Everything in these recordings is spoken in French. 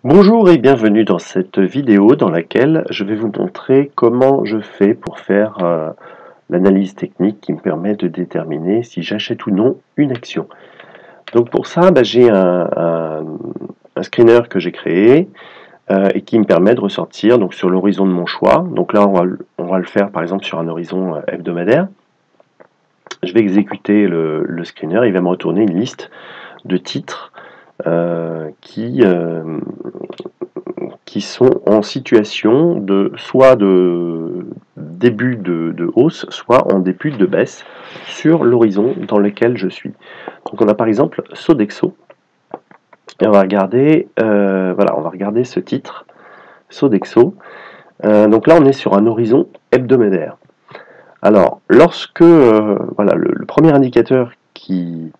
Bonjour et bienvenue dans cette vidéo dans laquelle je vais vous montrer comment je fais pour faire l'analyse technique qui me permet de déterminer si j'achète ou non une action. Donc pour ça, j'ai un screener que j'ai créé et qui me permet de ressortir donc, sur l'horizon de mon choix. Donc là, on va le faire par exemple sur un horizon hebdomadaire. Je vais exécuter le screener, il va me retourner une liste de titres qui sont en situation de soit de début de hausse, soit en début de baisse sur l'horizon dans lequel je suis. Donc on a par exemple Sodexo, et on va regarder, on va regarder ce titre, Sodexo. Donc là on est sur un horizon hebdomadaire. Alors lorsque le premier indicateur qui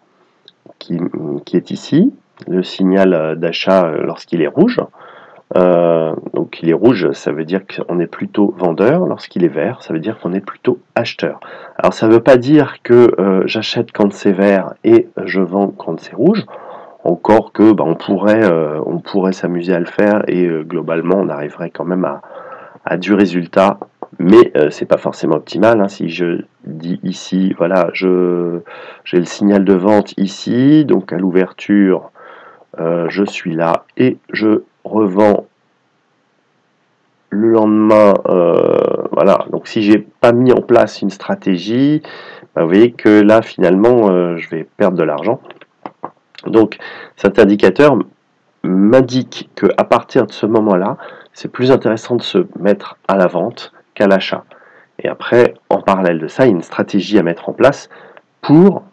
est ici, le signal d'achat lorsqu'il est rouge. Donc il est rouge, ça veut dire qu'on est plutôt vendeur. Lorsqu'il est vert, ça veut dire qu'on est plutôt acheteur. Alors ça ne veut pas dire que j'achète quand c'est vert et je vends quand c'est rouge. Encore que on pourrait s'amuser à le faire et globalement on arriverait quand même à du résultat. Mais c'est pas forcément optimal. Hein. Si je dis ici, voilà, j'ai le signal de vente ici, donc à l'ouverture, je suis là et je revends le lendemain. Voilà, donc si j'ai pas mis en place une stratégie, vous voyez que là finalement je vais perdre de l'argent. Donc cet indicateur m'indique que à partir de ce moment-là, c'est plus intéressant de se mettre à la vente qu'à l'achat. Et après, en parallèle de ça, il y a une stratégie à mettre en place pour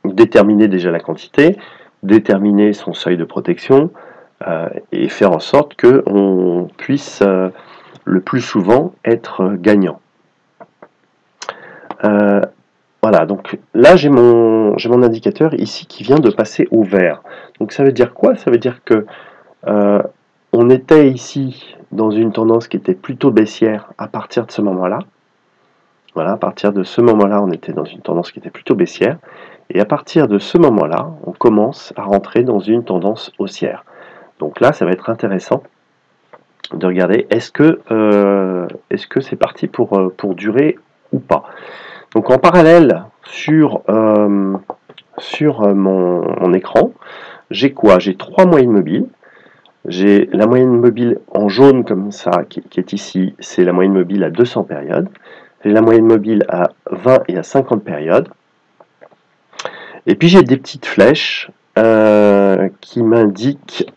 déterminer déjà la quantité, déterminer son seuil de protection et faire en sorte qu'on puisse le plus souvent être gagnant. Voilà, donc là j'ai mon indicateur ici qui vient de passer au vert. Donc ça veut dire quoi? Ça veut dire que on était ici dans une tendance qui était plutôt baissière à partir de ce moment-là. Voilà, à partir de ce moment-là, on était dans une tendance qui était plutôt baissière. Et à partir de ce moment-là, on commence à rentrer dans une tendance haussière. Donc là, ça va être intéressant de regarder est-ce que c'est parti pour durer ou pas. Donc en parallèle sur mon écran, j'ai quoi? J'ai trois moyennes mobiles. J'ai la moyenne mobile en jaune comme ça qui est ici, c'est la moyenne mobile à 200 périodes. J'ai la moyenne mobile à 20 et à 50 périodes. Et puis j'ai des petites flèches qui m'indiquent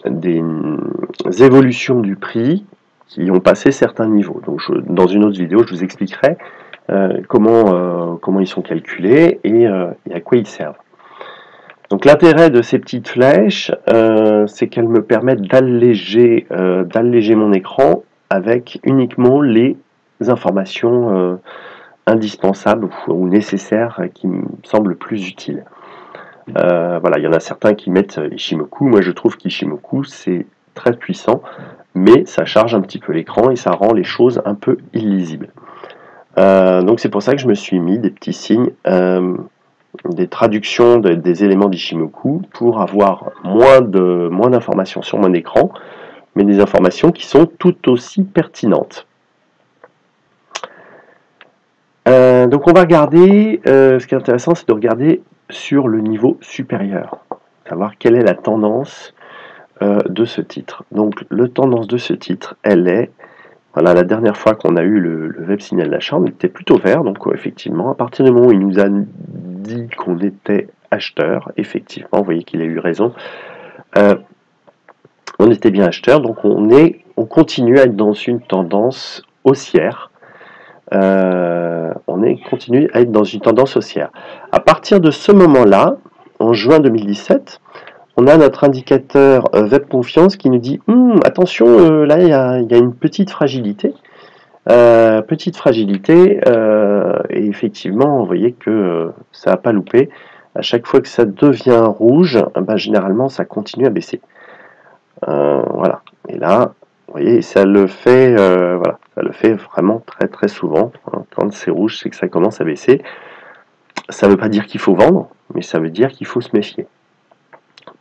des évolutions du prix qui ont passé certains niveaux. Donc dans une autre vidéo, je vous expliquerai comment ils sont calculés et à quoi ils servent. Donc l'intérêt de ces petites flèches, c'est qu'elles me permettent d'alléger mon écran avec uniquement les informations indispensables ou nécessaires qui me semblent plus utiles. Voilà, il y en a certains qui mettent Ichimoku. Moi, je trouve qu'Ichimoku, c'est très puissant, mais ça charge un petit peu l'écran et ça rend les choses un peu illisibles. Donc c'est pour ça que je me suis mis des petits signes, des traductions des éléments d'Ichimoku pour avoir moins d'informations sur mon écran, mais des informations qui sont tout aussi pertinentes. Donc on va regarder, ce qui est intéressant, c'est de regarder sur le niveau supérieur, savoir quelle est la tendance de ce titre. Donc la tendance de ce titre, elle est, voilà, la dernière fois qu'on a eu le web signal d'achat, on était plutôt vert, donc effectivement, à partir du moment où il nous a dit qu'on était acheteur, effectivement, vous voyez qu'il a eu raison, on était bien acheteur, donc on continue à être dans une tendance haussière. Continue à être dans une tendance haussière. À partir de ce moment-là, en juin 2017, on a notre indicateur Web Confiance qui nous dit attention, là il y a une petite fragilité. Et effectivement, vous voyez que ça n'a pas loupé. À chaque fois que ça devient rouge, généralement ça continue à baisser. Voilà. Et là, vous voyez, ça le fait, ça le fait vraiment très très souvent. Hein. Quand c'est rouge, c'est que ça commence à baisser. Ça ne veut pas dire qu'il faut vendre. mais ça veut dire qu'il faut se méfier.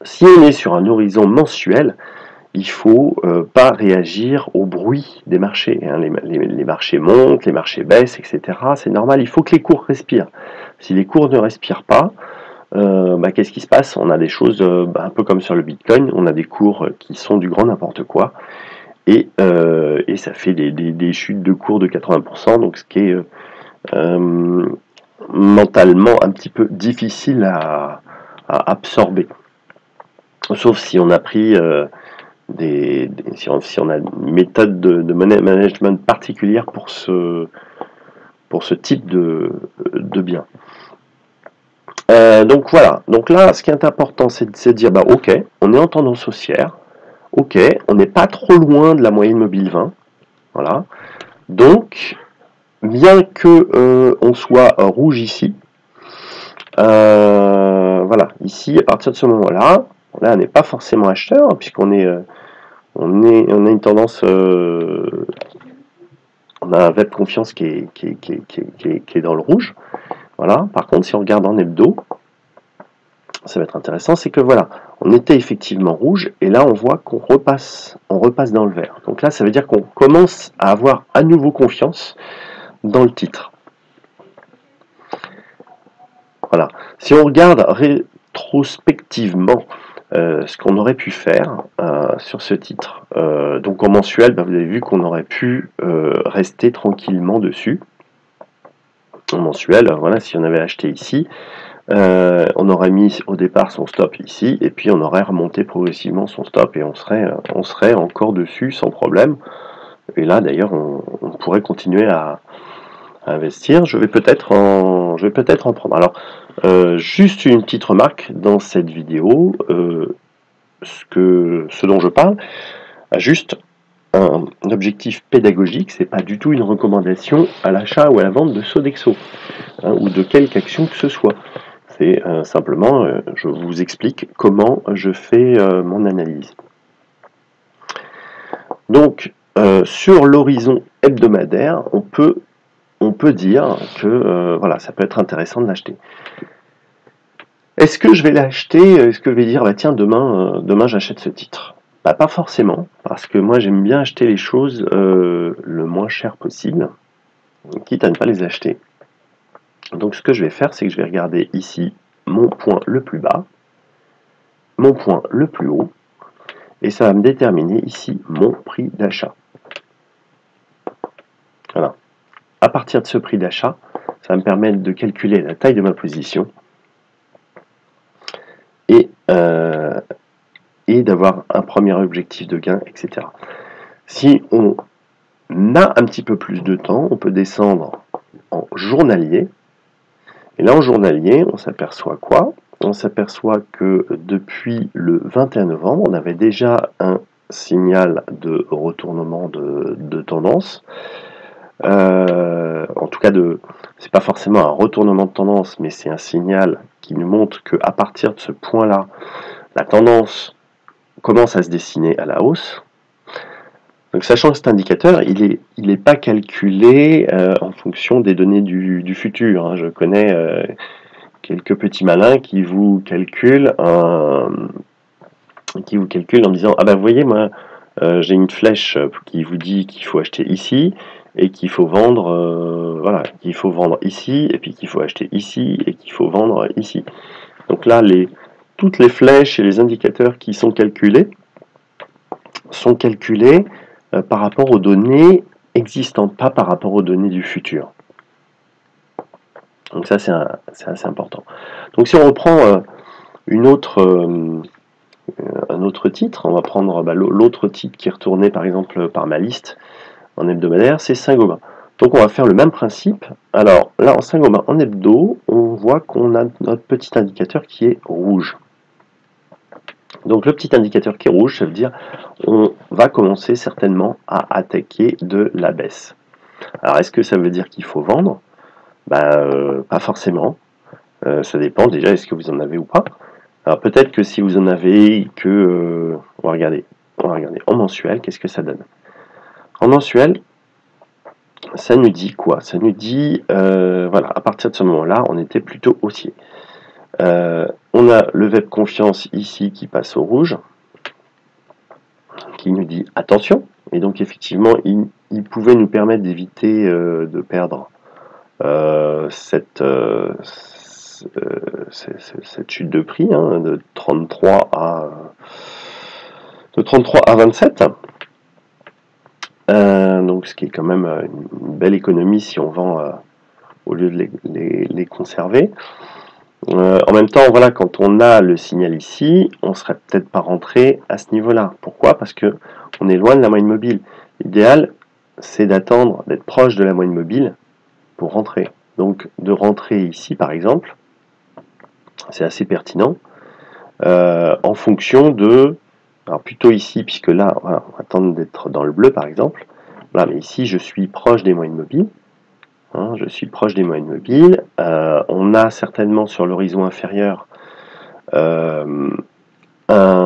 Si on est sur un horizon mensuel, il ne faut pas réagir au bruit des marchés. Hein. Les marchés montent, les marchés baissent, etc. C'est normal, il faut que les cours respirent. Si les cours ne respirent pas, qu'est-ce qui se passe? On a des choses, un peu comme sur le Bitcoin, on a des cours qui sont du grand n'importe quoi, et ça fait des chutes de cours de 80%, donc ce qui est mentalement un petit peu difficile à absorber. Sauf si on a pris si on a une méthode de management particulière pour ce type de bien. Donc voilà, donc là ce qui est important c'est de dire ok, on est en tendance haussière, ok, on n'est pas trop loin de la moyenne mobile 20, voilà, donc bien que on soit rouge ici, voilà, ici à partir de ce moment là on n'est pas forcément acheteur hein, puisqu'on est on a une tendance, on a un web confiance qui est dans le rouge. Voilà. Par contre, si on regarde en hebdo, ça va être intéressant, c'est que voilà, on était effectivement rouge et là on voit qu'on repasse dans le vert. Donc là, ça veut dire qu'on commence à avoir à nouveau confiance dans le titre. Voilà. Si on regarde rétrospectivement ce qu'on aurait pu faire sur ce titre. Donc en mensuel, vous avez vu qu'on aurait pu rester tranquillement dessus. En mensuel, voilà, si on avait acheté ici, on aurait mis au départ son stop ici, et puis on aurait remonté progressivement son stop, et on serait encore dessus sans problème. Et là d'ailleurs, on pourrait continuer à investir. Je vais peut-être en prendre. Alors, juste une petite remarque dans cette vidéo, ce dont je parle a juste un objectif pédagogique, c'est pas du tout une recommandation à l'achat ou à la vente de Sodexo hein, ou de quelque action que ce soit. C'est simplement, je vous explique comment je fais mon analyse. Donc, sur l'horizon hebdomadaire, on peut dire que voilà, ça peut être intéressant de l'acheter. Est-ce que je vais l'acheter? Est-ce que je vais dire, tiens, demain j'achète ce titre? Pas forcément, parce que moi j'aime bien acheter les choses le moins cher possible, quitte à ne pas les acheter. Donc ce que je vais faire, c'est que je vais regarder ici mon point le plus bas, mon point le plus haut, et ça va me déterminer ici mon prix d'achat. Voilà. À partir de ce prix d'achat, ça va me permettre de calculer la taille de ma position et d'avoir un premier objectif de gain, etc. Si on a un petit peu plus de temps, on peut descendre en journalier. Et là, en journalier, on s'aperçoit quoi? On s'aperçoit que depuis le 21 novembre, on avait déjà un signal de retournement de tendance. En tout cas, c'est pas forcément un retournement de tendance, mais c'est un signal qui nous montre qu'à partir de ce point-là, la tendance commence à se dessiner à la hausse. Donc, sachant que cet indicateur, il est pas calculé en fonction des données du futur. Hein. Je connais quelques petits malins qui vous calculent en disant vous voyez moi j'ai une flèche qui vous dit qu'il faut acheter ici et qu'il faut vendre voilà, qu'il faut vendre ici et puis qu'il faut acheter ici et qu'il faut vendre ici. Donc là toutes les flèches et les indicateurs qui sont calculés par rapport aux données existantes, pas par rapport aux données du futur. Donc ça c'est assez important. Donc si on reprend un autre titre, on va prendre l'autre titre qui est retourné par exemple par ma liste en hebdomadaire, c'est Saint-Gobain. Donc on va faire le même principe. Alors là en Saint-Gobain en hebdo, on voit qu'on a notre petit indicateur qui est rouge. Donc le petit indicateur qui est rouge, ça veut dire on va commencer certainement à attaquer de la baisse. Alors est-ce que ça veut dire qu'il faut vendre? Pas forcément. Ça dépend déjà, est-ce que vous en avez ou pas. Alors peut-être que si vous en avez que... on va regarder en mensuel, qu'est-ce que ça donne? En mensuel, ça nous dit quoi? Ça nous dit, voilà, à partir de ce moment-là, on était plutôt haussier. On a le web confiance ici qui passe au rouge, qui nous dit attention, et donc effectivement il pouvait nous permettre d'éviter de perdre cette chute de prix de 33 à 27. Donc ce qui est quand même une belle économie si on vend au lieu de les conserver. En même temps, voilà, quand on a le signal ici, on serait peut-être pas rentré à ce niveau-là. Pourquoi? Parce que on est loin de la moyenne mobile. L'idéal, c'est d'attendre, d'être proche de la moyenne mobile pour rentrer. Donc de rentrer ici, par exemple, c'est assez pertinent, en fonction de, alors plutôt ici, puisque là, voilà, on va attendre d'être dans le bleu, par exemple. Voilà, mais ici, je suis proche des moyennes mobiles. Je suis proche des moyennes mobiles. On a certainement sur l'horizon inférieur un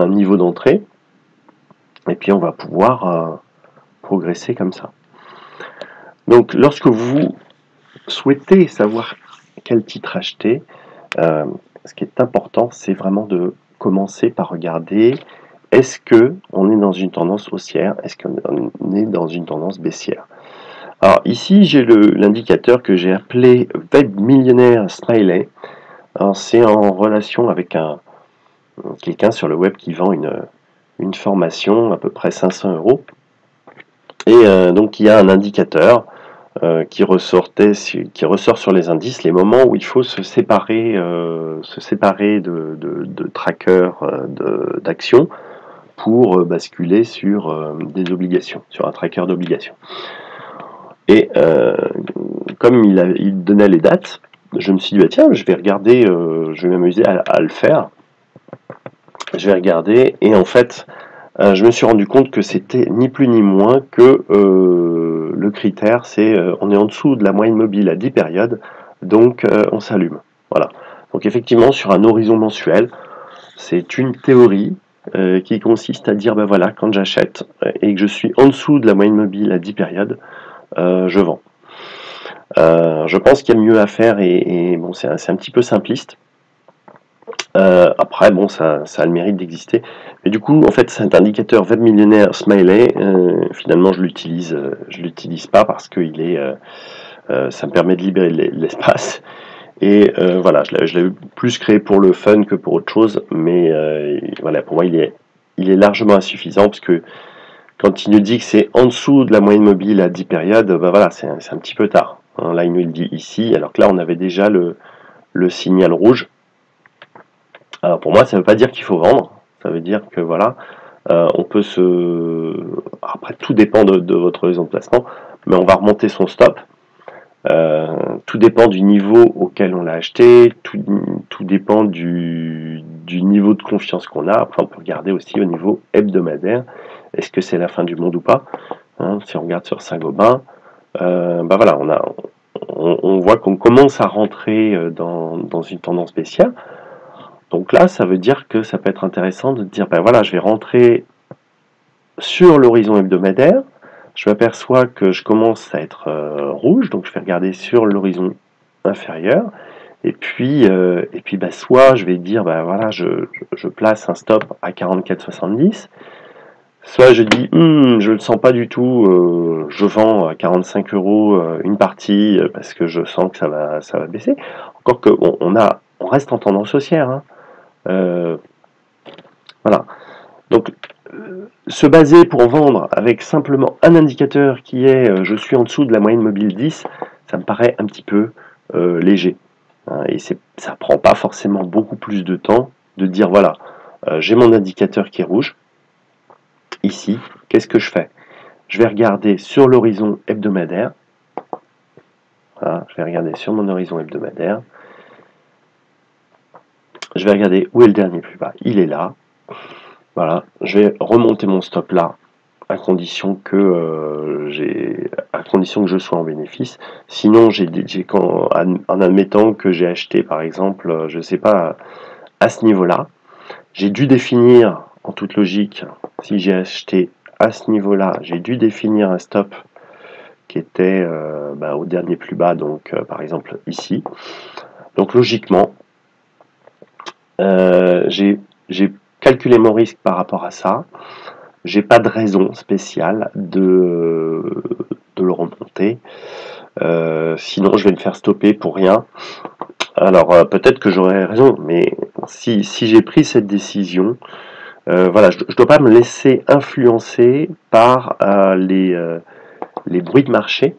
niveau d'entrée. Et puis on va pouvoir progresser comme ça. Donc lorsque vous souhaitez savoir quel titre acheter, ce qui est important, c'est vraiment de commencer par regarder est-ce qu'on est dans une tendance haussière, est-ce qu'on est dans une tendance baissière. Alors ici, j'ai l'indicateur que j'ai appelé Web Millionnaire Smiley. Alors c'est en relation avec quelqu'un sur le web qui vend une formation à peu près 500 €. Et donc il y a un indicateur qui ressort sur les indices les moments où il faut se séparer de trackers d'actions pour basculer sur des obligations, sur un tracker d'obligations. Et comme il donnait les dates, je me suis dit, bah, tiens, je vais regarder, je vais m'amuser à le faire. Je vais regarder, et en fait, je me suis rendu compte que c'était ni plus ni moins que le critère, c'est on est en dessous de la moyenne mobile à 10 périodes, donc on s'allume. Voilà. Donc effectivement, sur un horizon mensuel, c'est une théorie qui consiste à dire, ben voilà, quand j'achète et que je suis en dessous de la moyenne mobile à 10 périodes, je vends. Je pense qu'il y a mieux à faire, et bon, c'est un petit peu simpliste. Après, bon, ça a le mérite d'exister. Mais du coup, en fait, cet indicateur Web Millionnaire Smiley, finalement, je l'utilise pas parce que ça me permet de libérer l'espace. Et voilà, je l'ai plus créé pour le fun que pour autre chose. Mais voilà, pour moi, il est largement insuffisant parce que quand il nous dit que c'est en dessous de la moyenne mobile à 10 périodes, bah voilà, c'est un petit peu tard. Là, il nous le dit ici, alors que là, on avait déjà le signal rouge. Alors pour moi, ça ne veut pas dire qu'il faut vendre. Ça veut dire que voilà, on peut après, tout dépend de votre horizon de placement, mais on va remonter son stop. Tout dépend du niveau auquel on l'a acheté, tout dépend du niveau de confiance qu'on a. Après, on peut regarder aussi au niveau hebdomadaire, est-ce que c'est la fin du monde ou pas. Si on regarde sur Saint-Gobain, bah voilà, on voit qu'on commence à rentrer dans une tendance baissière. Donc là, ça veut dire que ça peut être intéressant de dire, ben voilà, je vais rentrer sur l'horizon hebdomadaire. Je m'aperçois que je commence à être rouge, donc je vais regarder sur l'horizon inférieur. Et puis bah, soit je vais dire, ben voilà, je place un stop à 44,70. Soit je dis, je ne le sens pas du tout, je vends à 45 € une partie parce que je sens que ça va baisser. Encore que on reste en tendance haussière. Voilà. Donc, se baser pour vendre avec simplement un indicateur qui est je suis en dessous de la moyenne mobile 10, ça me paraît un petit peu léger. Et ça prend pas forcément beaucoup plus de temps de dire voilà, j'ai mon indicateur qui est rouge. Ici, qu'est-ce que je fais? Je vais regarder sur l'horizon hebdomadaire. Voilà, je vais regarder sur mon horizon hebdomadaire. Je vais regarder où est le dernier plus bas. Il est là. Voilà, je vais remonter mon stop là, à condition que je sois en bénéfice. Sinon, en admettant que j'ai acheté, par exemple, je ne sais pas, à ce niveau-là, j'ai dû définir, en toute logique, si j'ai acheté à ce niveau-là, j'ai dû définir un stop qui était au dernier plus bas, donc par exemple ici. Donc logiquement, J'ai calculé mon risque par rapport à ça. J'ai pas de raison spéciale de le remonter. Sinon, je vais me faire stopper pour rien. Alors, peut-être que j'aurais raison, mais si j'ai pris cette décision, voilà, je ne dois pas me laisser influencer par les bruits de marché.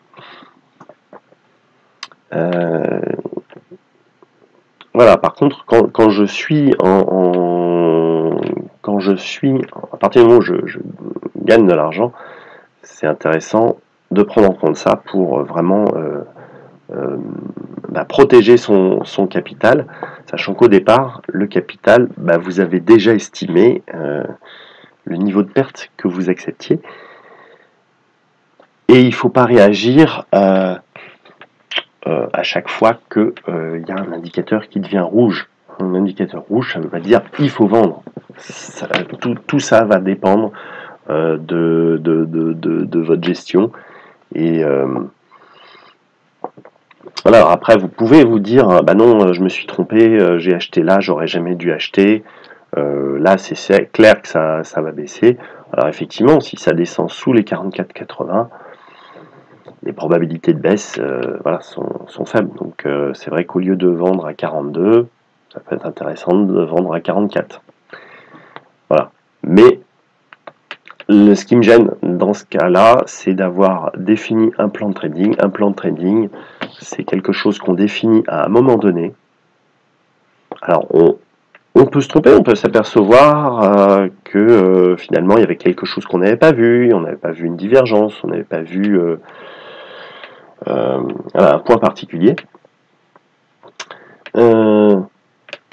Voilà, par contre, quand je suis à partir du moment où je gagne de l'argent, c'est intéressant de prendre en compte ça pour vraiment protéger son capital, sachant qu'au départ, le capital, vous avez déjà estimé le niveau de perte que vous acceptiez, et il ne faut pas réagir à chaque fois qu'il y a un indicateur qui devient rouge. Un indicateur rouge, ça veut pas dire il faut vendre. Tout ça va dépendre de votre gestion. Et voilà, alors après, vous pouvez vous dire, bah non, je me suis trompé, j'ai acheté là, j'aurais jamais dû acheter. Là, c'est clair que ça va baisser. Alors effectivement, si ça descend sous les 44,80, les probabilités de baisse voilà, sont faibles. Donc c'est vrai qu'au lieu de vendre à 42, ça peut être intéressant de vendre à 44. Voilà. Mais ce qui me gêne dans ce cas-là, c'est d'avoir défini un plan de trading. Un plan de trading, c'est quelque chose qu'on définit à un moment donné. Alors, on peut se tromper, on peut s'apercevoir que finalement, il y avait quelque chose qu'on n'avait pas vu, on n'avait pas vu une divergence, on n'avait pas vu un point particulier.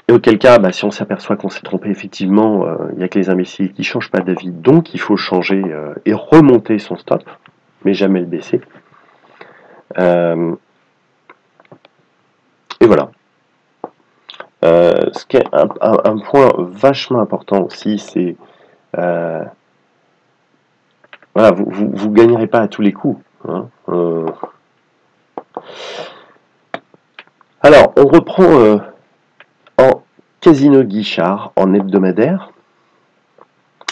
Et auquel cas, si on s'aperçoit qu'on s'est trompé, effectivement, il n'y a que les imbéciles qui ne changent pas d'avis, donc il faut changer et remonter son stop, mais jamais le baisser. Et voilà. Ce qui est un point vachement important aussi, c'est voilà, vous gagnerez pas à tous les coups. Hein. Alors, on reprend en Casino Guichard, en hebdomadaire.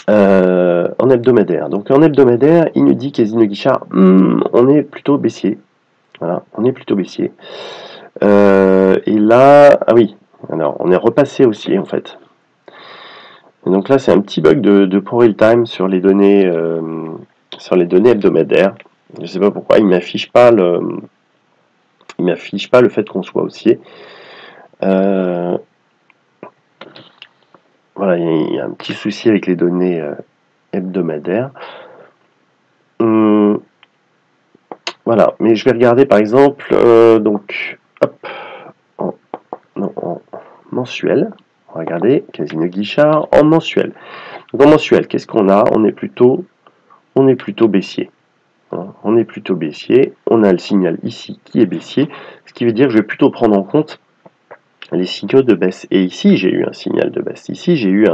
En hebdomadaire. Donc en hebdomadaire, il nous dit Casino Guichard, on est plutôt baissier. Voilà, on est plutôt baissier. Et là, ah oui, alors on est repassé haussier en fait. Et donc là, c'est un petit bug de Pro Real Time sur les données hebdomadaires. Je ne sais pas pourquoi, il m'affiche pas le fait qu'on soit haussier. Voilà, il y a un petit souci avec les données hebdomadaires. Voilà, mais je vais regarder par exemple, donc, hop, en mensuel. On va regarder Casino Guichard en mensuel. Donc en mensuel, qu'est-ce qu'on a? On est plutôt baissier. On est plutôt baissier. On a le signal ici qui est baissier, ce qui veut dire que je vais plutôt prendre en compte les signaux de baisse. Et ici, j'ai eu un signal de baisse. Ici, j'ai eu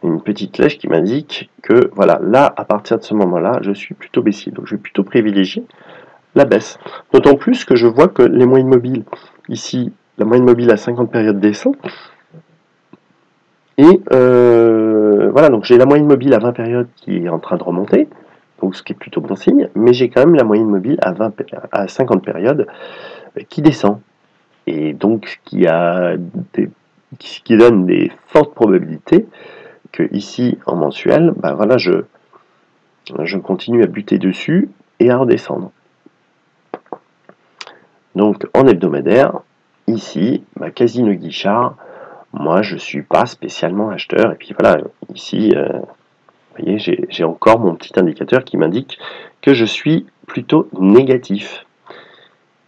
une petite flèche qui m'indique que, voilà, là, à partir de ce moment-là, je suis plutôt baissier. Donc, je vais plutôt privilégier la baisse. D'autant plus que je vois que les moyennes mobiles, ici, la moyenne mobile à 50 périodes descend. Et voilà, donc j'ai la moyenne mobile à 20 périodes qui est en train de remonter, donc ce qui est plutôt bon signe, mais j'ai quand même la moyenne mobile à 50 périodes qui descend. Et donc qui donne des fortes probabilités que ici en mensuel, voilà, je continue à buter dessus et à redescendre. Donc en hebdomadaire, ici, Casino Guichard, moi je suis pas spécialement acheteur, et puis voilà, ici, vous voyez, j'ai encore mon petit indicateur qui m'indique que je suis plutôt négatif.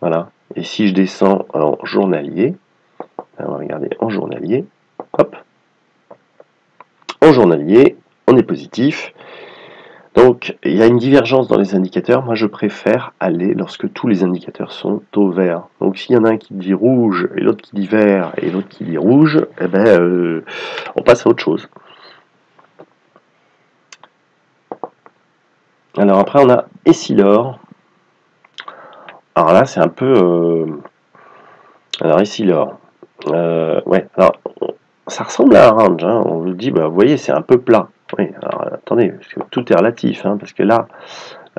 Voilà. Et si je descends en journalier, on va regarder en journalier, hop, en journalier, on est positif. Donc, il y a une divergence dans les indicateurs. Moi, je préfère aller lorsque tous les indicateurs sont au vert. Donc, s'il y en a un qui dit rouge, et l'autre qui dit vert, et l'autre qui dit rouge, on passe à autre chose. Alors après, on a Essilor. Alors là, c'est un peu... Alors Essilor. Ouais, alors ça ressemble à un range, hein. On vous dit, bah, vous voyez, c'est un peu plat. Oui, alors attendez, parce que tout est relatif, hein, parce que là,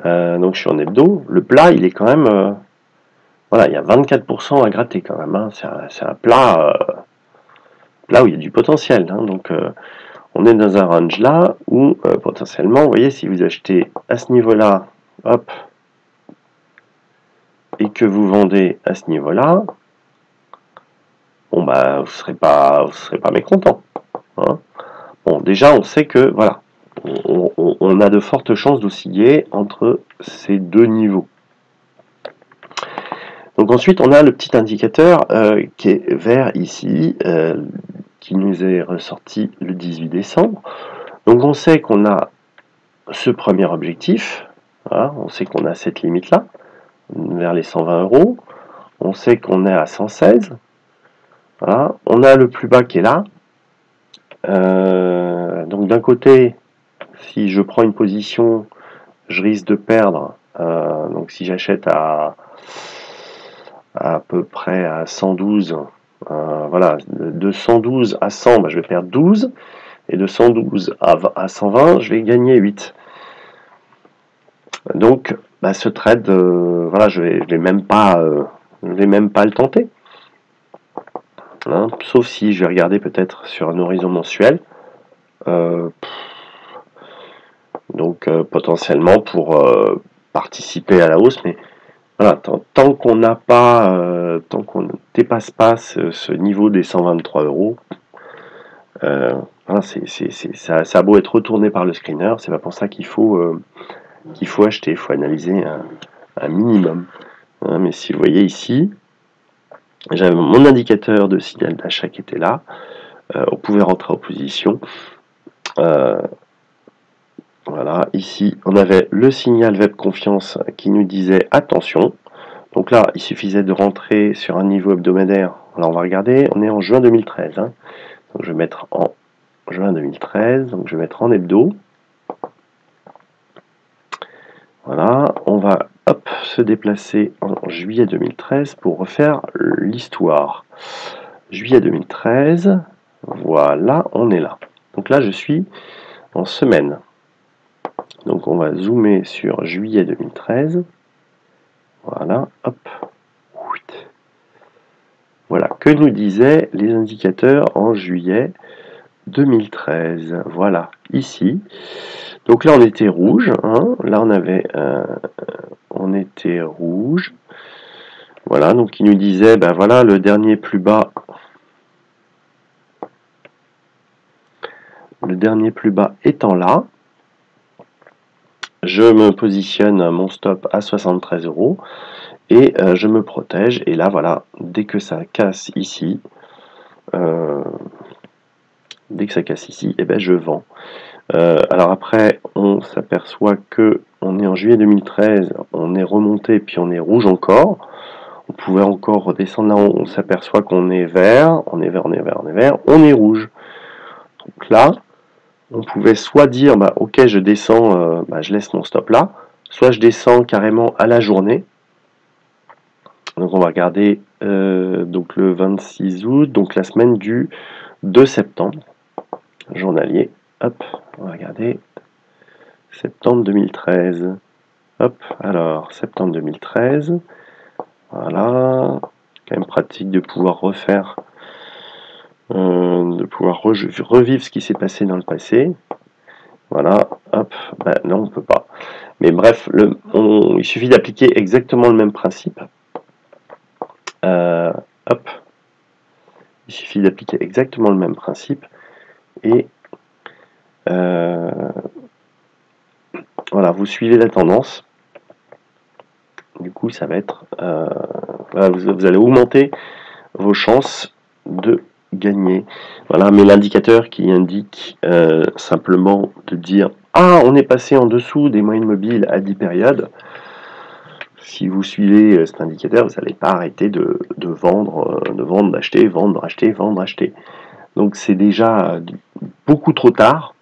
donc je suis en hebdo, le plat, il est quand même, voilà, il y a 24% à gratter quand même, hein. C'est un plat, là où il y a du potentiel, hein. Donc on est dans un range là où potentiellement, vous voyez, si vous achetez à ce niveau-là, hop, et que vous vendez à ce niveau-là, bon bah vous serez pas mécontent, hein. Bon, déjà on sait que voilà, on a de fortes chances d'osciller entre ces deux niveaux. Donc ensuite on a le petit indicateur qui est vert ici, qui nous est ressorti le 18 décembre. Donc on sait qu'on a ce premier objectif, voilà, on sait qu'on a cette limite là, vers les 120 euros. On sait qu'on est à 116. Voilà. On a le plus bas qui est là. Donc d'un côté, si je prends une position, je risque de perdre. Donc si j'achète à peu près à 112, voilà, de 112 à 100, bah, je vais perdre 12. Et de 112 à 120, je vais gagner 8. Donc bah, ce trade, voilà, je vais même pas le tenter. Hein, sauf si je vais regarder peut-être sur un horizon mensuel. Donc potentiellement pour participer à la hausse, mais voilà, tant qu'on n'a pas, tant qu'on ne dépasse pas ce niveau des 123 euros, voilà, ça a beau être retourné par le screener, c'est pas pour ça qu'il faut acheter, il faut analyser un minimum. Hein, mais si vous voyez ici, j'avais mon indicateur de signal d'achat qui était là, on pouvait rentrer en position. Voilà, ici, on avait le signal web confiance qui nous disait attention. Donc là, il suffisait de rentrer sur un niveau hebdomadaire. Alors on va regarder, on est en juin 2013. Hein. Donc je vais mettre en juin 2013, donc je vais mettre en hebdo. Voilà, on va hop, se déplacer en juillet 2013 pour refaire l'histoire. Juillet 2013, voilà, on est là. Donc là, je suis en semaine. Donc on va zoomer sur juillet 2013. Voilà, hop. Voilà, que nous disaient les indicateurs en juillet 2013. Voilà, ici. Donc là, on était rouge. Hein. Là, on était rouge. Voilà, donc il nous disait, ben voilà, le dernier plus bas. Le dernier plus bas étant là. Je me positionne mon stop à 73 euros et je me protège. Et là, voilà, dès que ça casse ici, eh ben, je vends. Alors après, on s'aperçoit que on est en juillet 2013, on est remonté puis on est rouge encore. On pouvait encore redescendre là, on s'aperçoit qu'on est vert, on est vert, on est vert, on est vert, on est rouge. Donc là, on pouvait soit dire, bah, ok, je descends, bah, je laisse mon stop là, soit je descends carrément à la journée. Donc on va regarder donc le 26 août, donc la semaine du 2 septembre, journalier. Hop, on va regarder septembre 2013. Hop, alors septembre 2013. Voilà, quand même pratique de pouvoir refaire, de pouvoir revivre ce qui s'est passé dans le passé. Voilà, hop, ben non, on peut pas. Mais bref, il suffit d'appliquer exactement le même principe. Hop, il suffit d'appliquer exactement le même principe et voilà, vous suivez la tendance. Du coup, ça va être, voilà, vous allez augmenter vos chances de gagner. Voilà, mais l'indicateur qui indique simplement de dire ah, on est passé en dessous des moyennes mobiles à 10 périodes. Si vous suivez cet indicateur, vous n'allez pas arrêter de vendre, d'acheter, vendre, acheter, vendre, acheter. Donc c'est déjà beaucoup trop tard.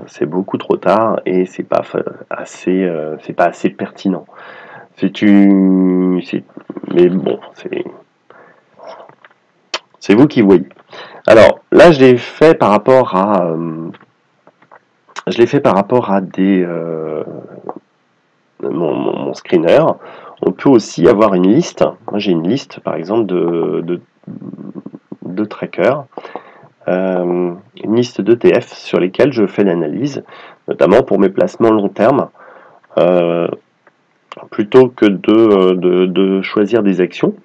C'est beaucoup trop tard et c'est pas assez pertinent. Mais bon, C'est vous qui voyez. Alors là, je l'ai fait par rapport à, mon screener. On peut aussi avoir une liste. Moi, j'ai une liste, par exemple, de trackers, une liste d'ETF sur lesquels je fais l'analyse, notamment pour mes placements long terme. Plutôt que de choisir des actions,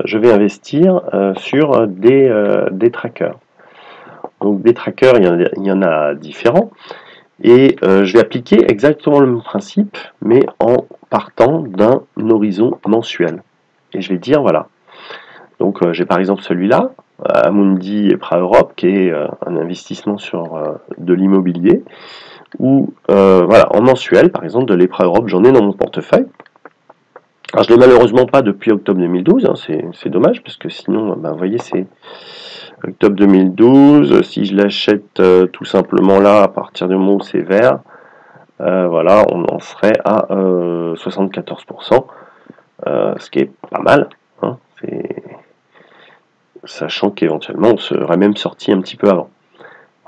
je vais investir sur des trackers. Donc des trackers, il y en a différents. Et je vais appliquer exactement le même principe, mais en partant d'un horizon mensuel. Et je vais dire, voilà. Donc j'ai par exemple celui-là, Amundi EPRA Europe, qui est un investissement sur de l'immobilier, où voilà, en mensuel, par exemple, de l'EPRA Europe, j'en ai dans mon portefeuille. Alors je l'ai malheureusement pas depuis octobre 2012, hein, c'est dommage, parce que sinon, vous voyez, c'est octobre 2012. Si je l'achète tout simplement là, à partir du moment où c'est vert, voilà, on en serait à 74%, ce qui est pas mal, hein, sachant qu'éventuellement on serait même sorti un petit peu avant.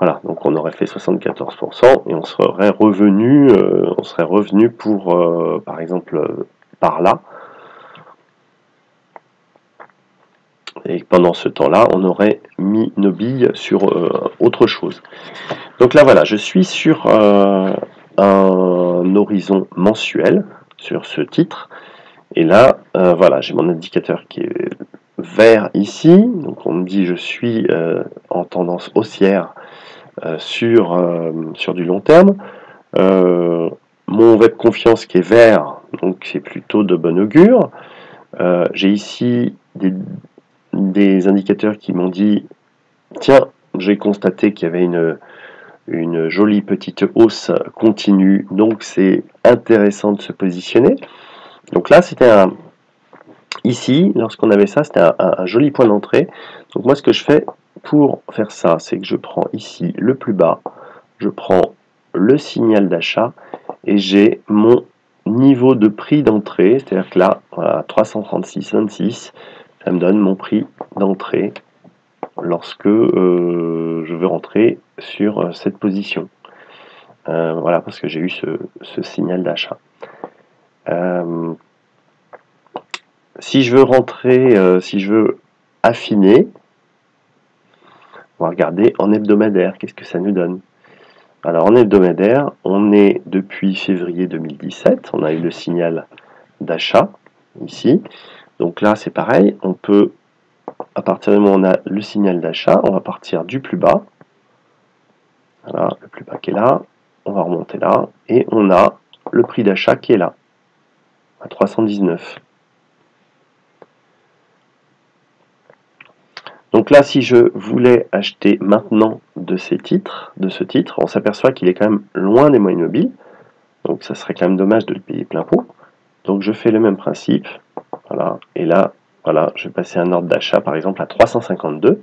Voilà, donc on aurait fait 74% et on serait revenu pour, par exemple, par là. Et pendant ce temps-là, on aurait mis nos billes sur autre chose. Donc là, voilà, je suis sur un horizon mensuel sur ce titre. Et là, voilà, j'ai mon indicateur qui est vert ici. Donc on me dit je suis en tendance haussière sur du long terme. Mon web confiance qui est vert, donc c'est plutôt de bon augure. J'ai ici des indicateurs qui m'ont dit tiens, j'ai constaté qu'il y avait une jolie petite hausse continue, donc c'est intéressant de se positionner. Donc là, ici, lorsqu'on avait ça, c'était un joli point d'entrée. Donc moi, ce que je fais pour faire ça, c'est que je prends ici le plus bas, je prends le signal d'achat et j'ai mon niveau de prix d'entrée, c'est-à-dire que là, voilà, 336,26, ça me donne mon prix d'entrée lorsque je veux rentrer sur cette position. Voilà, parce que j'ai eu ce signal d'achat. Si je veux rentrer, si je veux affiner, on va regarder en hebdomadaire, qu'est-ce que ça nous donne. Alors en hebdomadaire, on est depuis février 2017, on a eu le signal d'achat ici. Donc là, c'est pareil, on peut, à partir du moment où on a le signal d'achat, on va partir du plus bas. Voilà, le plus bas qui est là, on va remonter là, et on a le prix d'achat qui est là, à 319. Donc là, si je voulais acheter maintenant de ce titre, on s'aperçoit qu'il est quand même loin des moyennes mobiles, donc ça serait quand même dommage de le payer plein pot. Donc je fais le même principe, voilà, et là, voilà, je vais passer un ordre d'achat par exemple à 352,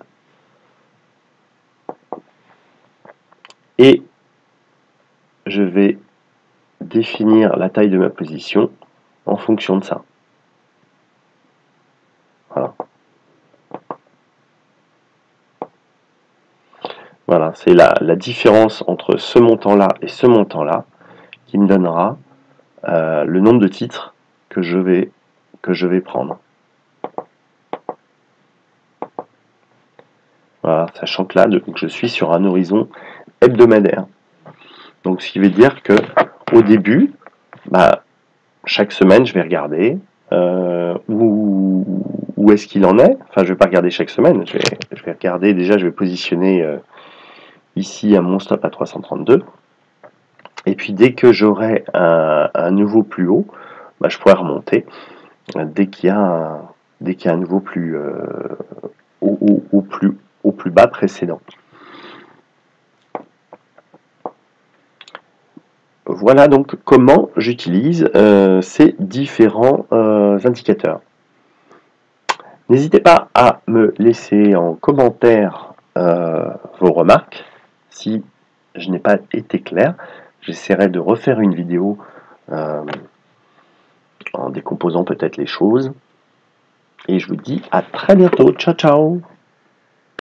et je vais définir la taille de ma position en fonction de ça. Voilà. Voilà, c'est la différence entre ce montant-là et ce montant-là qui me donnera le nombre de titres que je vais prendre. Voilà, sachant que là, je suis sur un horizon hebdomadaire. Donc, ce qui veut dire que au début, chaque semaine, je vais regarder où est-ce qu'il en est. Enfin, je ne vais pas regarder chaque semaine. Je vais regarder, déjà, je vais positionner ici à mon stop à 332. Et puis, dès que j'aurai un nouveau plus haut, je pourrai remonter dès qu'il y a un nouveau plus au plus bas précédent. Voilà donc comment j'utilise ces différents indicateurs. N'hésitez pas à me laisser en commentaire vos remarques. Si je n'ai pas été clair, j'essaierai de refaire une vidéo en décomposant peut-être les choses. Et je vous dis à très bientôt. Ciao, ciao!